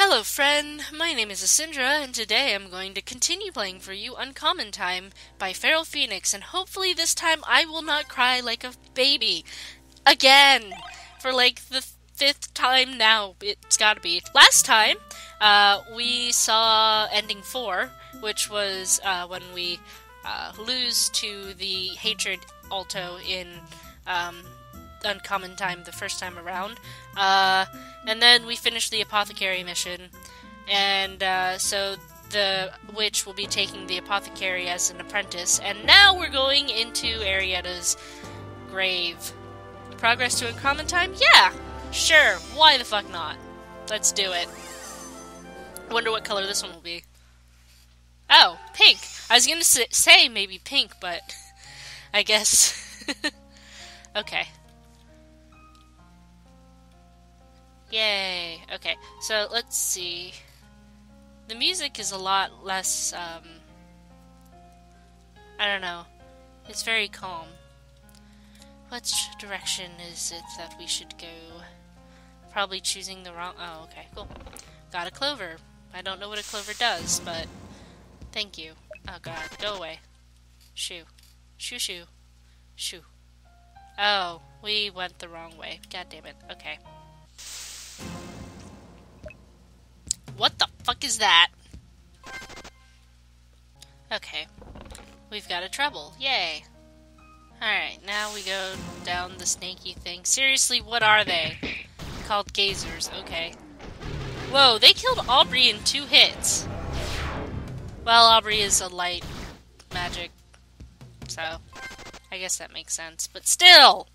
Hello friend, my name is Asindra, and today I'm going to continue playing for you Uncommon Time by Feral Phoenix, and hopefully this time I will not cry like a baby. Again! For like the fifth time now, it's gotta be. Last time, we saw ending 4, which was when we lose to the Hatred Alto in Uncommon Time the first time around. And then we finished the Apothecary mission, and so the witch will be taking the Apothecary as an apprentice, and now we're going into Arrieta's grave. Progress to Uncommon Time? Yeah! Sure, why the fuck not? Let's do it. Wonder what color this one will be. Oh, pink! I was gonna say maybe pink, but I guess... Okay. Yay! Okay, so let's see. The music is a lot less, I don't know. It's very calm. Which direction is it that we should go? Probably choosing the wrong... Oh, okay, cool. Got a clover. I don't know what a clover does, but... Thank you. Oh god, go away. Shoo. Shoo shoo. Shoo. Oh, we went the wrong way. God damn it. Okay. What the fuck is that? Okay. We've got a trouble. Yay. Alright, now we go down the snaky thing. Seriously, what are they? Called gazers. Okay. Whoa, they killed Aubrey in 2 hits. Well, Aubrey is a light magic, so I guess that makes sense. But still!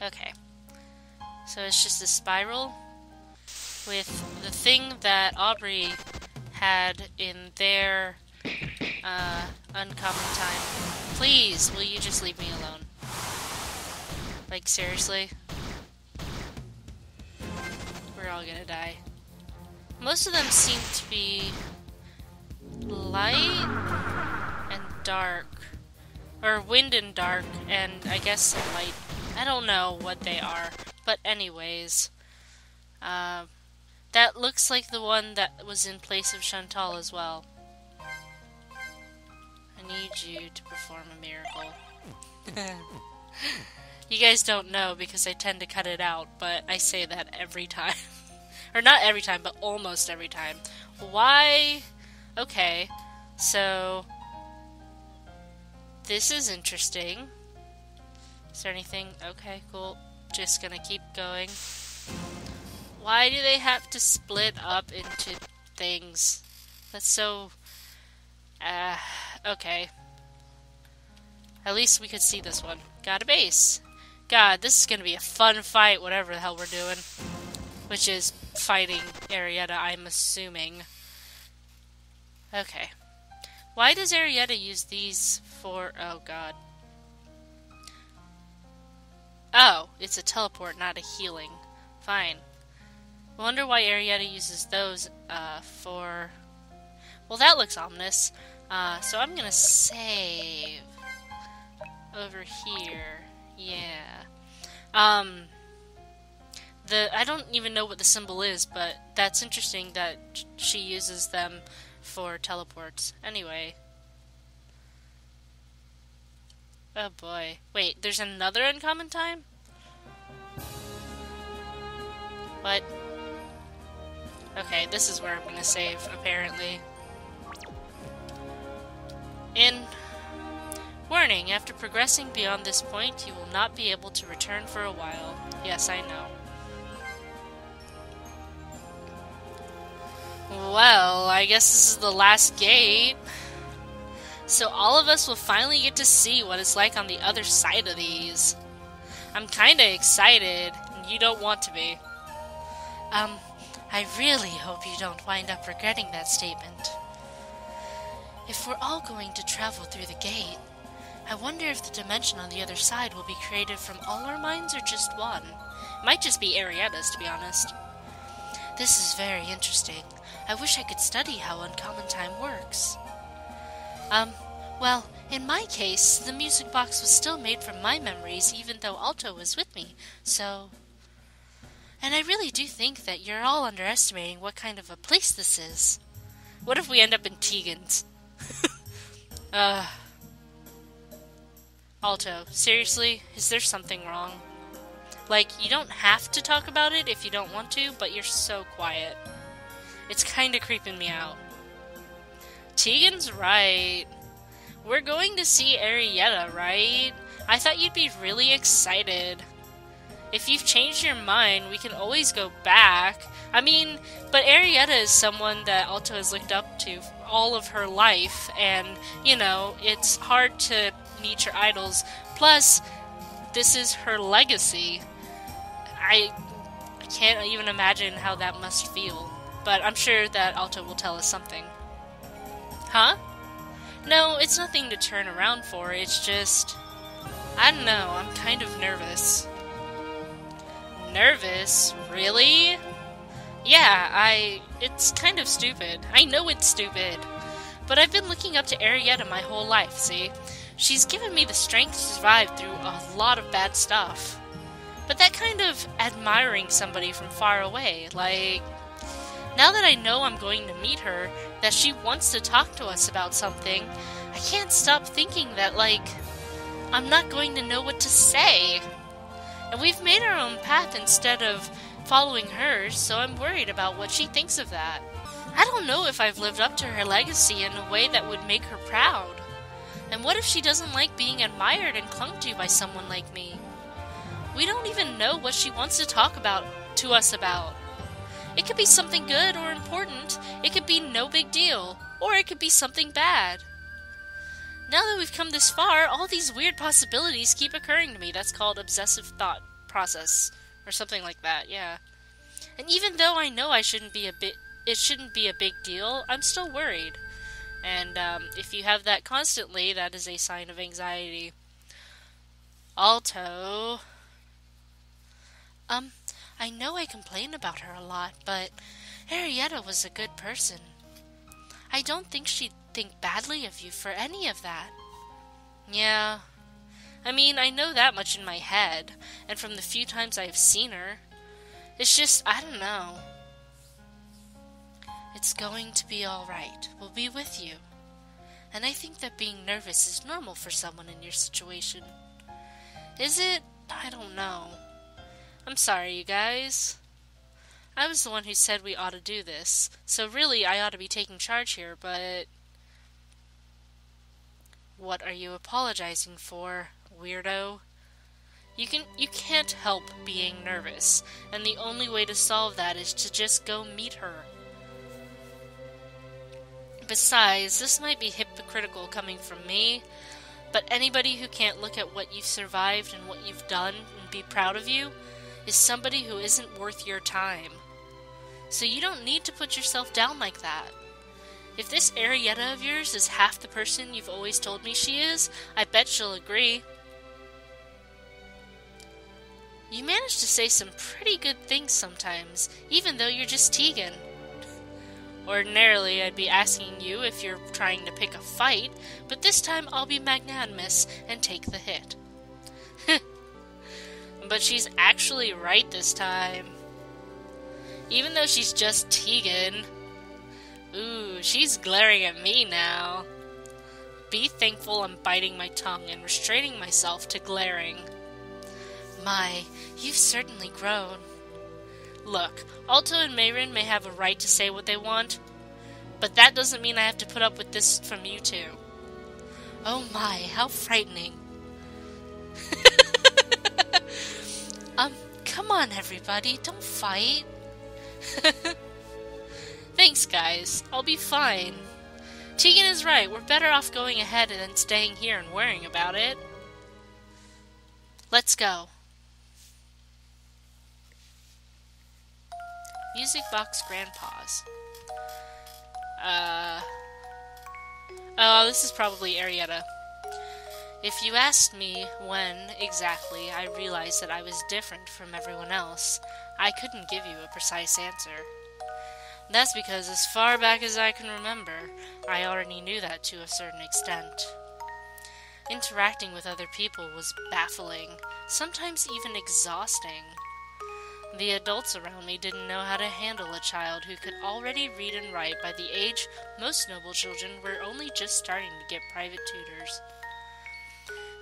Okay. So it's just a spiral with the thing that Aubrey had in their Uncommon Time. Please, will you just leave me alone? Like, seriously? We're all gonna die. Most of them seem to be light and dark. Or wind and dark, and I guess light. I don't know what they are. But anyways, that looks like the one that was in place of Chantal as well. I need you to perform a miracle. You guys don't know because I tend to cut it out, but I say that every time. Or not every time, but almost every time. Why? Okay, so... This is interesting. Is there anything? Okay, cool. Just gonna keep going. Why do they have to split up into things? That's so... okay. At least we could see this one. Got a base. God, this is gonna be a fun fight, whatever the hell we're doing. Which is fighting Arrieta, I'm assuming. Okay. Why does Arrieta use these for... Oh, God. Oh, it's a teleport, not a healing. Fine. I wonder why Arrieta uses those, for... Well, that looks ominous. So I'm gonna save... over here. Yeah. I don't even know what the symbol is, but that's interesting that she uses them for teleports. Anyway. Oh boy. Wait, there's another Uncommon Time? What? Okay, this is where I'm gonna save, apparently. Warning, after progressing beyond this point, you will not be able to return for a while. Yes, I know. Well, I guess this is the last gate. So all of us will finally get to see what it's like on the other side of these. I'm kinda excited, and you don't want to be. I really hope you don't wind up regretting that statement. If we're all going to travel through the gate, I wonder if the dimension on the other side will be created from all our minds or just one. Might just be Arrieta's, to be honest. This is very interesting. I wish I could study how uncommon time works. Well, in my case, the music box was still made from my memories even though Alto was with me, so... And I really do think that you're all underestimating what kind of a place this is. What if we end up in Teagan's? Alto, seriously? Is there something wrong? Like, you don't have to talk about it if you don't want to, but you're so quiet. It's kinda creeping me out. Teagan's right. We're going to see Arrieta, right? I thought you'd be really excited. If you've changed your mind, we can always go back. I mean, but Arrieta is someone that Alto has looked up to all of her life, and, you know, it's hard to meet your idols. Plus, this is her legacy. I can't even imagine how that must feel, but I'm sure that Alto will tell us something. Huh? No, it's nothing to turn around for, it's just... I don't know, I'm kind of nervous. Nervous? Really? Yeah, it's kind of stupid. I know it's stupid. But I've been looking up to Arrieta my whole life, see? She's given me the strength to survive through a lot of bad stuff. But that kind of admiring somebody from far away, like... Now that I know I'm going to meet her, that she wants to talk to us about something, I can't stop thinking that, like, I'm not going to know what to say. And we've made our own path instead of following hers, so I'm worried about what she thinks of that. I don't know if I've lived up to her legacy in a way that would make her proud. And what if she doesn't like being admired and clung to by someone like me? We don't even know what she wants to talk to us about. It could be something good or important, it could be no big deal, or it could be something bad. Now that we've come this far, all these weird possibilities keep occurring to me. That's called obsessive thought process, or something like that, yeah. And even though I know it shouldn't be a big deal, I'm still worried. And if you have that constantly, that is a sign of anxiety. Alto... I know I complain about her a lot, but Arrieta was a good person. I don't think she'd think badly of you for any of that. Yeah. I mean, I know that much in my head, and from the few times I have seen her. It's just, I don't know. It's going to be alright. We'll be with you. And I think that being nervous is normal for someone in your situation. Is it? I don't know. I'm sorry, you guys. I was the one who said we ought to do this, so really I ought to be taking charge here, but... What are you apologizing for, weirdo? You can't help being nervous, and the only way to solve that is to just go meet her. Besides, this might be hypocritical coming from me, but anybody who can't look at what you've survived and what you've done and be proud of you is somebody who isn't worth your time. So you don't need to put yourself down like that. If this Arrieta of yours is half the person you've always told me she is, I bet she'll agree. You manage to say some pretty good things sometimes, even though you're just Teagan. Ordinarily, I'd be asking you if you're trying to pick a fight, but this time I'll be magnanimous and take the hit. But she's actually right this time. Even though she's just Teagan. Ooh, she's glaring at me now. Be thankful I'm biting my tongue and restraining myself to glaring. My, you've certainly grown. Look, Alto and Mayrin may have a right to say what they want, but that doesn't mean I have to put up with this from you two. Oh my, how frightening. Come on everybody, don't fight. Thanks guys, I'll be fine. Teagan is right, we're better off going ahead than staying here and worrying about it. Let's go. Music box grand pause. Oh, this is probably Arrieta. If you asked me when, exactly, I realized that I was different from everyone else, I couldn't give you a precise answer. That's because as far back as I can remember, I already knew that to a certain extent. Interacting with other people was baffling, sometimes even exhausting. The adults around me didn't know how to handle a child who could already read and write by the age most noble children were only just starting to get private tutors.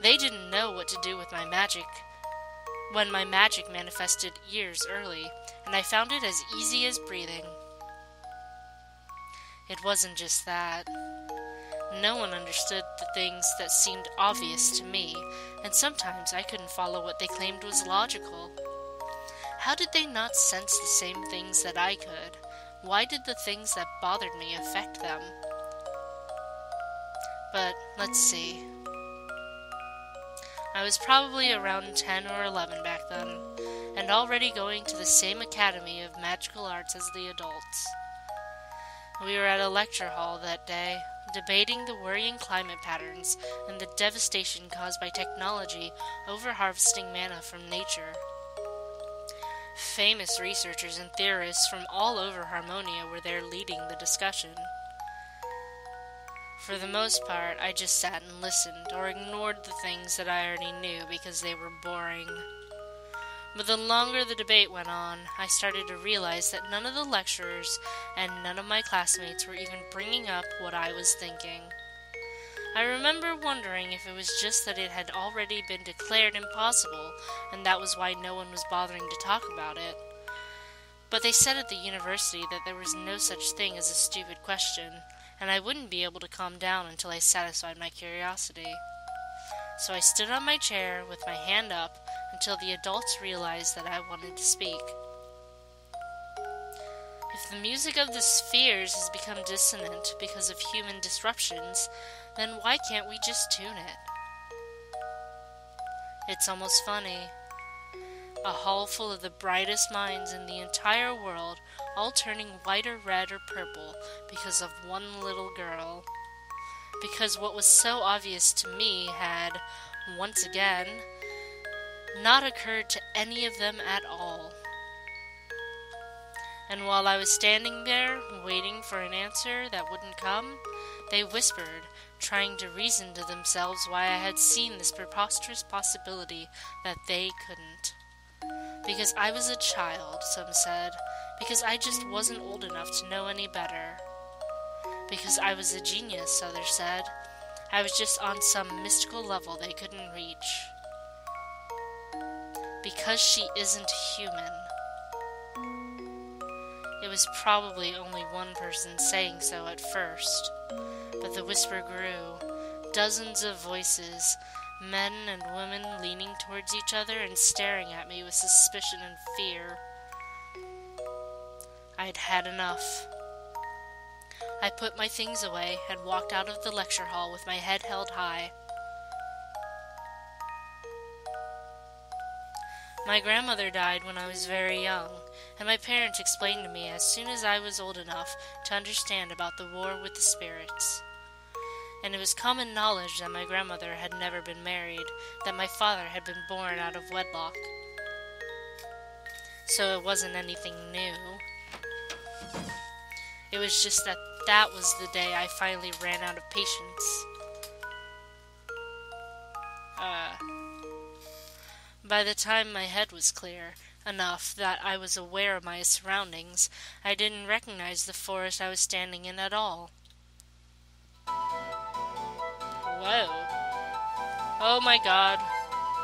They didn't know what to do with my magic when my magic manifested years early, and I found it as easy as breathing. It wasn't just that. No one understood the things that seemed obvious to me, and sometimes I couldn't follow what they claimed was logical. How did they not sense the same things that I could? Why did the things that bothered me affect them? But let's see. I was probably around 10 or 11 back then, and already going to the same academy of magical arts as the adults. We were at a lecture hall that day, debating the worrying climate patterns and the devastation caused by technology over-harvesting mana from nature. Famous researchers and theorists from all over Harmonia were there leading the discussion. For the most part, I just sat and listened, or ignored the things that I already knew because they were boring. But the longer the debate went on, I started to realize that none of the lecturers and none of my classmates were even bringing up what I was thinking. I remember wondering if it was just that it had already been declared impossible, and that was why no one was bothering to talk about it. But they said at the university that there was no such thing as a stupid question, and I wouldn't be able to calm down until I satisfied my curiosity. So I stood on my chair with my hand up until the adults realized that I wanted to speak. If the music of the spheres has become dissonant because of human disruptions, then why can't we just tune it? It's almost funny. A hall full of the brightest minds in the entire world, all turning white or red or purple because of one little girl. Because what was so obvious to me had, once again, not occurred to any of them at all. And while I was standing there, waiting for an answer that wouldn't come, they whispered, trying to reason to themselves why I had seen this preposterous possibility that they couldn't. Because I was a child, some said. Because I just wasn't old enough to know any better. Because I was a genius, others said. I was just on some mystical level they couldn't reach. Because she isn't human. It was probably only one person saying so at first, but the whisper grew. Dozens of voices, men and women leaning towards each other and staring at me with suspicion and fear. I'd had enough. I put my things away and walked out of the lecture hall with my head held high. My grandmother died when I was very young, and my parents explained to me as soon as I was old enough to understand about the war with the spirits. And it was common knowledge that my grandmother had never been married, that my father had been born out of wedlock. So it wasn't anything new. It was just that that was the day I finally ran out of patience. By the time my head was clear enough that I was aware of my surroundings, I didn't recognize the forest I was standing in at all. Whoa. Oh my god.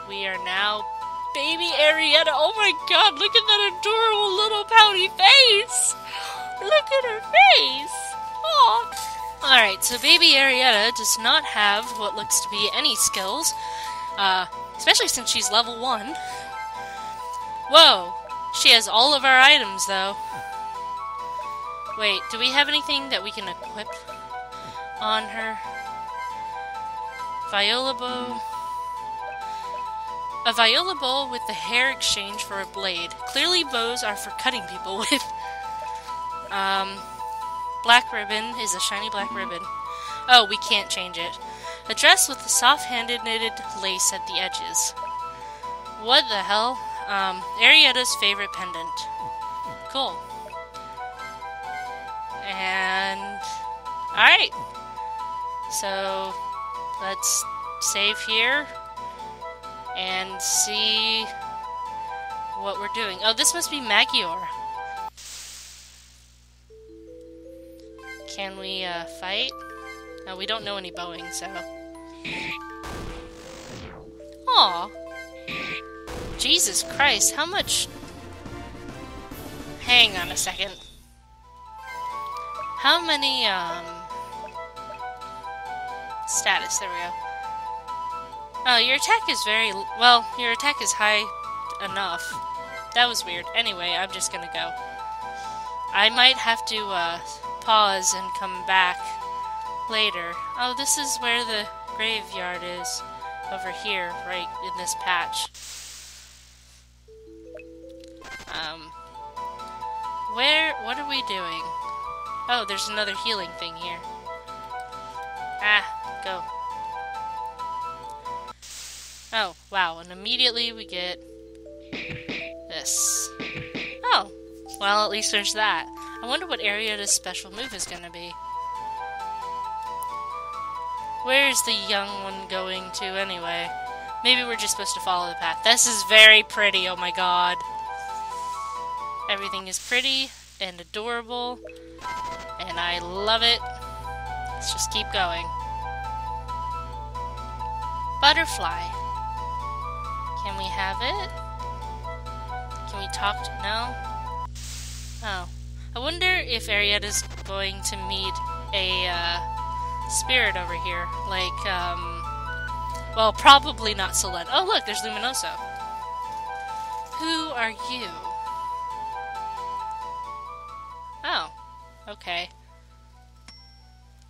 We are now baby Arrieta. Oh my god, look at that adorable little pouty face. Look at her face. Aw. Alright, so baby Arrieta does not have what looks to be any skills. Especially since she's level 1. Whoa! She has all of our items, though. Wait, do we have anything that we can equip on her? Viola bow. A viola bow with the hair exchange for a blade. Clearly bows are for cutting people with. Black ribbon is a shiny black ribbon. Oh, we can't change it. A dress with a soft-handed knitted lace at the edges. What the hell? Arrieta's favorite pendant. Cool. And... alright. So, let's save here and see what we're doing. Oh, this must be Magyar. Can we, fight? No, we don't know any bowing, so... Aw. Jesus Christ, how much... Hang on a second. How many, status, there we go. Oh, your attack is very... well, your attack is high enough. That was weird. Anyway, I'm just gonna go. I might have to, pause and come back later. Oh, this is where the graveyard is. Over here, right in this patch. What are we doing? Oh, there's another healing thing here. Ah, go. Oh, wow, and immediately we get this. Oh, well, at least there's that. I wonder what Arrieta's special move is gonna be. Where's the young one going to, anyway? Maybe we're just supposed to follow the path. This is very pretty, oh my god. Everything is pretty and adorable, and I love it. Let's just keep going. Butterfly. Can we have it? Can we talk to... no? Oh. I wonder if Arrieta's going to meet a, spirit over here. Like, well, probably not Celeste. Oh, look, there's Luminoso. Who are you? Oh, okay.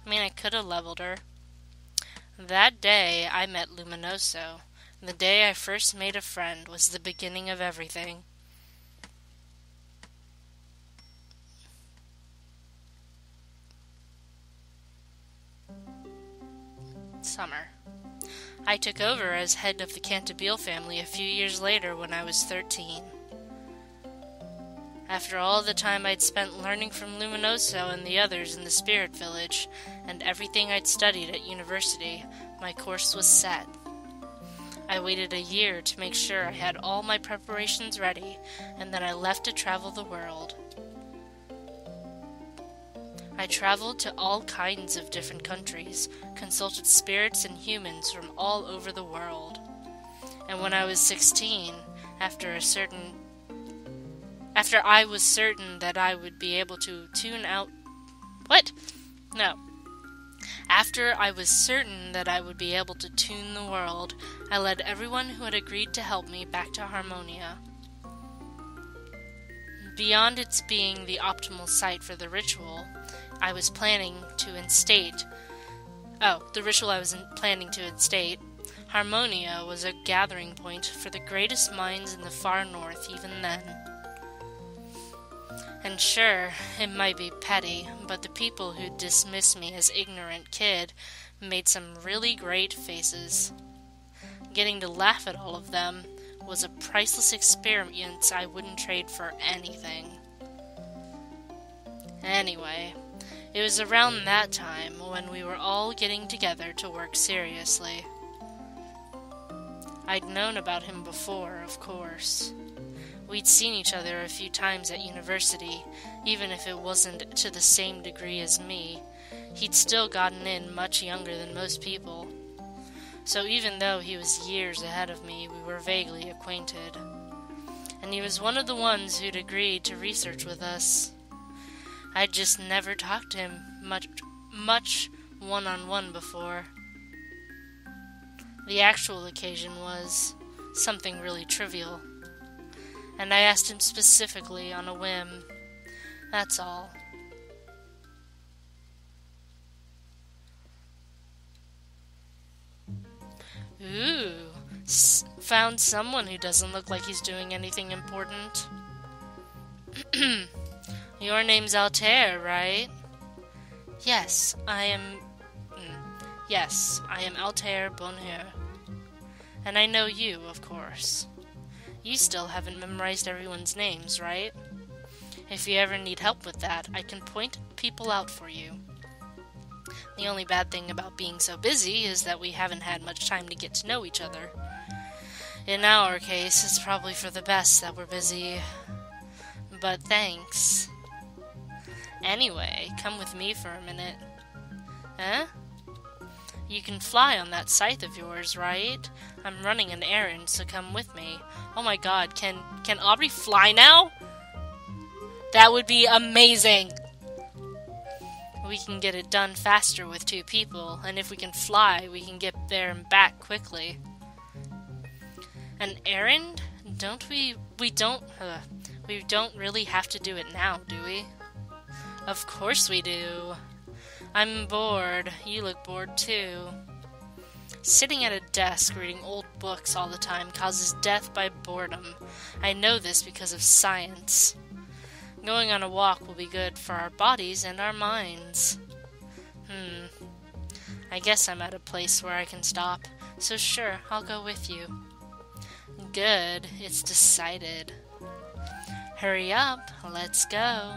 I mean, I could have leveled her. That day, I met Luminoso. The day I first made a friend was the beginning of everything. Summer. I took over as head of the Cantabile family a few years later when I was 13. After all the time I'd spent learning from Luminoso and the others in the Spirit Village, and everything I'd studied at university, my course was set. I waited a year to make sure I had all my preparations ready, and then I left to travel the world. I traveled to all kinds of different countries, consulted spirits and humans from all over the world. And when I was 16, after I was certain that I would be able to tune out... What? No. After I was certain that I would be able to tune the world, I led everyone who had agreed to help me back to Harmonia. Beyond its being the optimal site for the ritual, I was planning to instate... the ritual I was planning to instate, Harmonia was a gathering point for the greatest minds in the far north even then. And sure, it might be petty, but the people who dismissed me as ignorant kid made some really great faces. Getting to laugh at all of them was a priceless experience I wouldn't trade for anything. Anyway, it was around that time when we were all getting together to work seriously. I'd known about him before, of course. We'd seen each other a few times at university, even if it wasn't to the same degree as me. He'd still gotten in much younger than most people. So even though he was years ahead of me, we were vaguely acquainted. And he was one of the ones who'd agreed to research with us. I'd just never talked to him much one-on-one before. The actual occasion was something really trivial. And I asked him specifically on a whim. That's all. Ooh, found someone who doesn't look like he's doing anything important. Your name's Altair, right? Yes, I am... Yes, I am Altair Bonheur. And I know you, of course. You still haven't memorized everyone's names, right? If you ever need help with that, I can point people out for you. The only bad thing about being so busy is that we haven't had much time to get to know each other. In our case, it's probably for the best that we're busy. But thanks. Anyway, come with me for a minute. Huh? You can fly on that scythe of yours, right? I'm running an errand, so come with me. Oh my god, can Aubrey fly now? That would be amazing! We can get it done faster with 2 people, and if we can fly, we can get there and back quickly. An errand? We don't really have to do it now, do we? Of course we do. I'm bored. You look bored too. Sitting at a desk reading old books all the time causes death by boredom. I know this because of science. Going on a walk will be good for our bodies and our minds. I guess I'm at a place where I can stop, so sure, I'll go with you. Good, it's decided. Hurry up, let's go.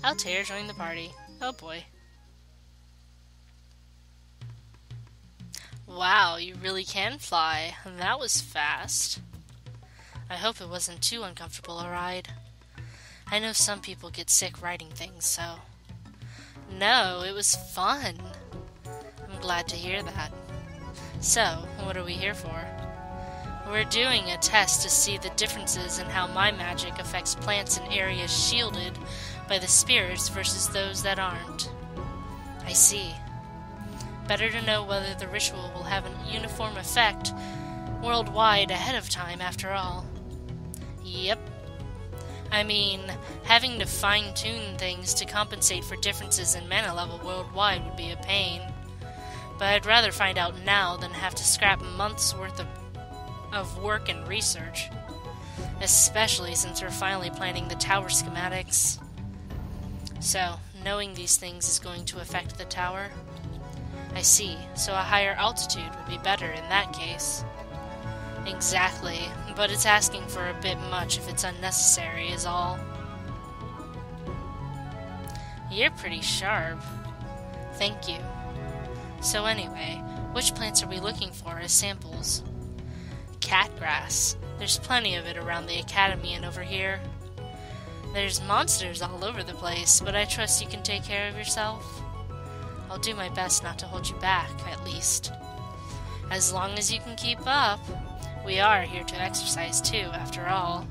Altair joined the party. Oh boy. Wow, you really can fly. That was fast. I hope it wasn't too uncomfortable a ride. I know some people get sick riding things, so... No, it was fun. I'm glad to hear that. So, what are we here for? We're doing a test to see the differences in how my magic affects plants in areas shielded by the spirits versus those that aren't. I see. Better to know whether the ritual will have an uniform effect worldwide ahead of time, after all. Yep. I mean, having to fine-tune things to compensate for differences in mana level worldwide would be a pain. But I'd rather find out now than have to scrap months' worth of work and research. Especially since we're finally planning the tower schematics. So, knowing these things is going to affect the tower? I see, so a higher altitude would be better in that case. Exactly, but it's asking for a bit much if it's unnecessary is all. You're pretty sharp. Thank you. So anyway, which plants are we looking for as samples? Catgrass. There's plenty of it around the academy and over here. There's monsters all over the place, but I trust you can take care of yourself. I'll do my best not to hold you back, at least. As long as you can keep up. We are here to exercise too, after all.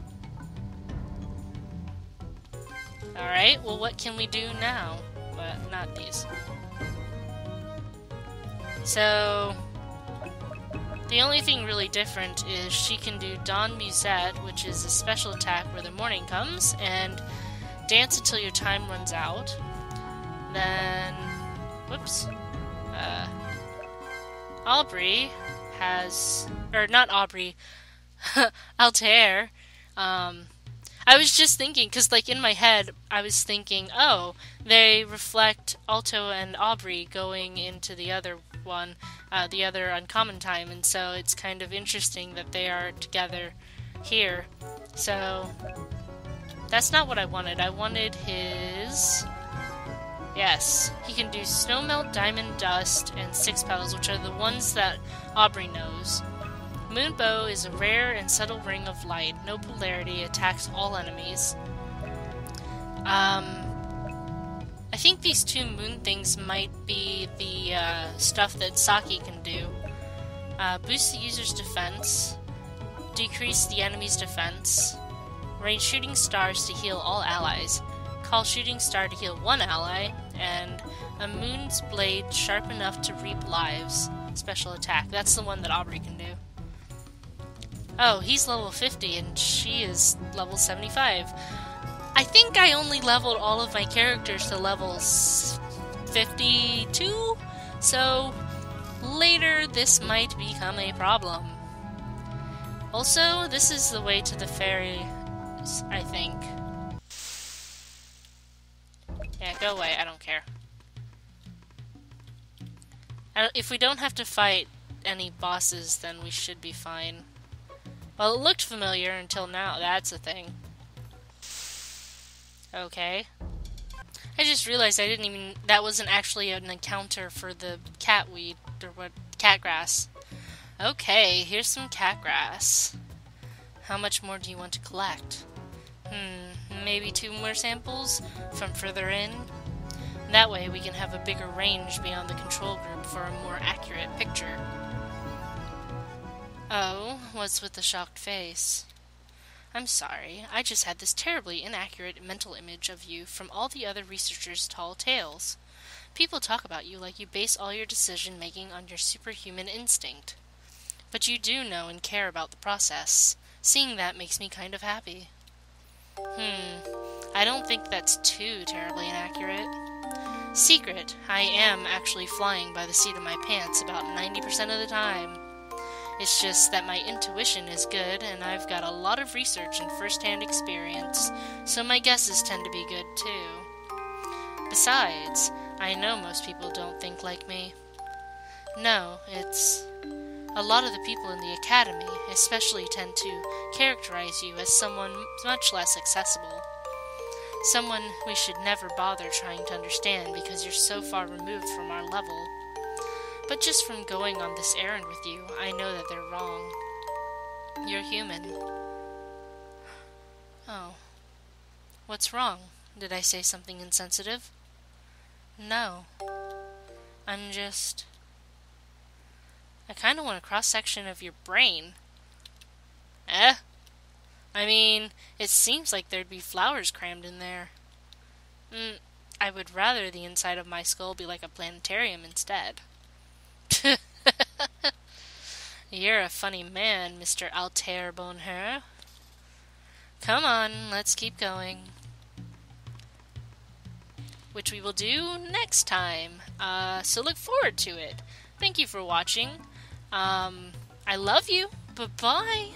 Alright, well what can we do now? But not these. So, the only thing really different is she can do Dawn Musette, which is a special attack where the morning comes, and dance until your time runs out. Then, whoops, Aubrey has, or not Aubrey, Altair. I was just thinking, because like in my head, I was thinking, oh, they reflect Alto and Aubrey going into the other one, the other uncommon time, and so it's kind of interesting that they are together here. So, that's not what I wanted. I wanted his... Yes, he can do Snowmelt, Diamond Dust, and Six Petals, which are the ones that Aubrey knows. Moonbow is a rare and subtle ring of light. No polarity, attacks all enemies. I think these 2 moon things might be the stuff that Saki can do. Boost the user's defense, decrease the enemy's defense, rain shooting stars to heal all allies, call shooting star to heal 1 ally, and a moon's blade sharp enough to reap lives. Special attack. That's the one that Aubrey can do. Oh, he's level 50 and she is level 75. I think I only leveled all of my characters to levels 52, so later this might become a problem. Also, this is the way to the fairies, I think. Yeah, go away, I don't care. If we don't have to fight any bosses, then we should be fine. Well, it looked familiar until now. That's a thing. Okay. I just realized that wasn't actually an encounter for the catweed, or what, catgrass. Okay, here's some catgrass. How much more do you want to collect? Maybe 2 more samples from further in? That way we can have a bigger range beyond the control group for a more accurate picture. Oh, what's with the shocked face? I'm sorry, I just had this terribly inaccurate mental image of you from all the other researchers' tall tales. People talk about you like you base all your decision-making on your superhuman instinct. But you do know and care about the process. Seeing that makes me kind of happy. I don't think that's too terribly inaccurate. Secret, I am actually flying by the seat of my pants about 90% of the time. It's just that my intuition is good, and I've got a lot of research and first-hand experience, so my guesses tend to be good too. Besides, I know most people don't think like me. No, it's... A lot of the people in the academy especially tend to characterize you as someone much less accessible. Someone we should never bother trying to understand because you're so far removed from our level. But just from going on this errand with you, I know that they're wrong. You're human. Oh. What's wrong? Did I say something insensitive? No. I'm just... I kind of want a cross-section of your brain. Eh? I mean, it seems like there'd be flowers crammed in there. I would rather the inside of my skull be like a planetarium instead. You're a funny man, Mr. Altair Bonheur. Come on, let's keep going. Which we will do next time. So look forward to it. Thank you for watching. I love you. Bye-bye.